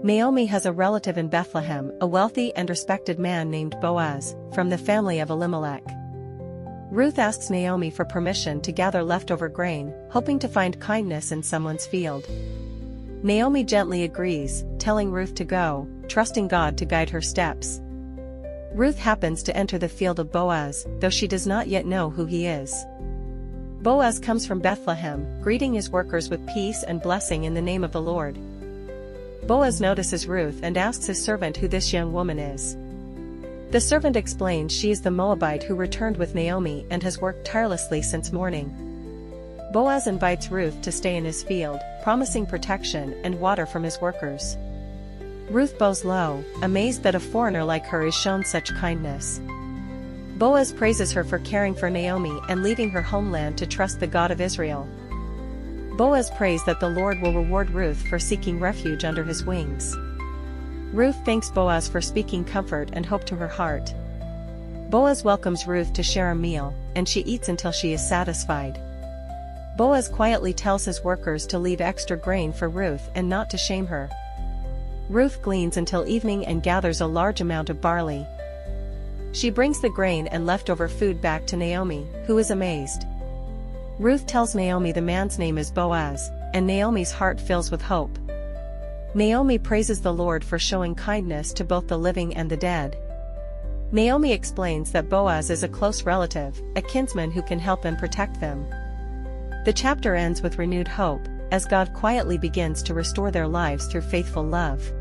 Naomi has a relative in Bethlehem, a wealthy and respected man named Boaz, from the family of Elimelech. Ruth asks Naomi for permission to gather leftover grain, hoping to find kindness in someone's field. Naomi gently agrees, telling Ruth to go, trusting God to guide her steps. Ruth happens to enter the field of Boaz, though she does not yet know who he is. Boaz comes from Bethlehem, greeting his workers with peace and blessing in the name of the Lord. Boaz notices Ruth and asks his servant who this young woman is. The servant explains she is the Moabite who returned with Naomi and has worked tirelessly since morning. Boaz invites Ruth to stay in his field, promising protection and water from his workers. Ruth bows low, amazed that a foreigner like her is shown such kindness. Boaz praises her for caring for Naomi and leaving her homeland to trust the God of Israel. Boaz prays that the Lord will reward Ruth for seeking refuge under his wings. Ruth thanks Boaz for speaking comfort and hope to her heart. Boaz welcomes Ruth to share a meal, and she eats until she is satisfied. Boaz quietly tells his workers to leave extra grain for Ruth and not to shame her. Ruth gleans until evening and gathers a large amount of barley. She brings the grain and leftover food back to Naomi, who is amazed. Ruth tells Naomi the man's name is Boaz, and Naomi's heart fills with hope. Naomi praises the Lord for showing kindness to both the living and the dead. Naomi explains that Boaz is a close relative, a kinsman who can help and protect them. The chapter ends with renewed hope, as God quietly begins to restore their lives through faithful love.